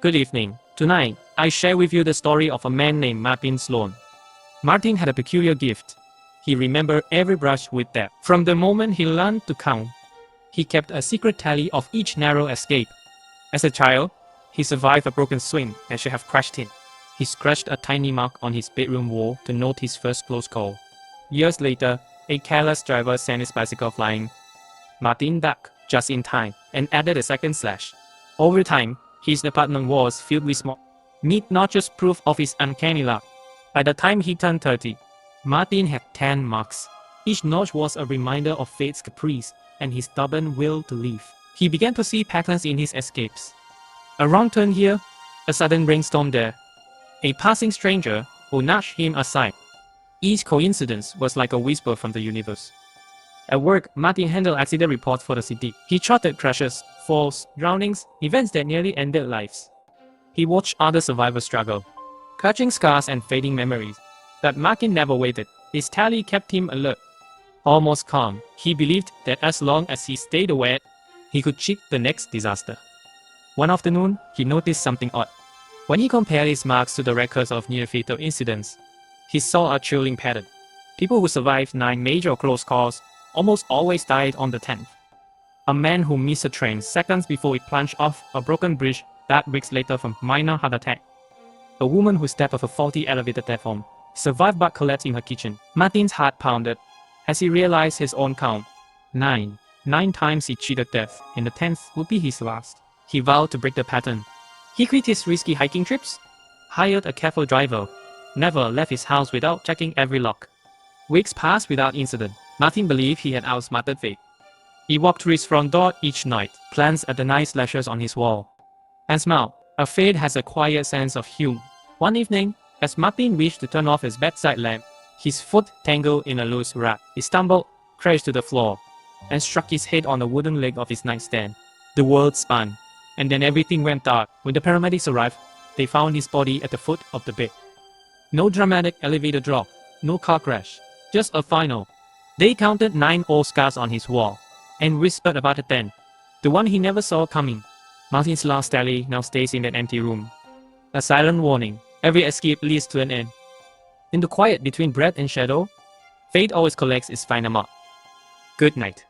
Good evening. Tonight, I share with you the story of a man named Martin Sloane. Martin had a peculiar gift. He remembered every brush with depth. From the moment he learned to count, he kept a secret tally of each narrow escape. As a child, he survived a broken swing that should have crushed him. He scratched a tiny mark on his bedroom wall to note his first close call. Years later, a careless driver sent his bicycle flying. Martin ducked just in time and added a second slash. Over time, his apartment walls filled with smoke. Meat not just proof of his uncanny luck. By the time he turned 30, Martin had 10 marks. Each notch was a reminder of fate's caprice and his stubborn will to live. He began to see patterns in his escapes. A wrong turn here, a sudden rainstorm there, a passing stranger who nudged him aside. Each coincidence was like a whisper from the universe. At work, Martin handled accident reports for the city. He charted crashes, falls, drownings, events that nearly ended lives. He watched other survivors struggle, clutching scars and fading memories. But Martin never waited. His tally kept him alert. Almost calm, he believed that as long as he stayed aware, he could cheat the next disaster. One afternoon, he noticed something odd. When he compared his marks to the records of near-fatal incidents, he saw a chilling pattern. People who survived 9 major close calls almost always died on the 10th. A man who missed a train seconds before it plunged off a broken bridge died weeks later from minor heart attack. A woman who stepped off a faulty elevator platform survived but collapsed in her kitchen. Martin's heart pounded as he realized his own count. 9. 9 times he cheated death, and the 10th would be his last. He vowed to break the pattern. He quit his risky hiking trips, hired a careful driver, never left his house without checking every lock. Weeks passed without incident. Martin believed he had outsmarted fate. He walked through his front door each night, glanced at the nice slashes on his wall, and smiled. A fate has a quiet sense of humor. One evening, as Martin reached to turn off his bedside lamp, his foot tangled in a loose rug. He stumbled, crashed to the floor, and struck his head on the wooden leg of his nightstand. The world spun, and then everything went dark. When the paramedics arrived, they found his body at the foot of the bed. No dramatic elevator drop, no car crash, just a final. They counted 9 old scars on his wall, and whispered about the 10th, the one he never saw coming. Martin's last tally now stays in that empty room. A silent warning, every escape leads to an end. In the quiet between breath and shadow, fate always collects its final mark. Good night.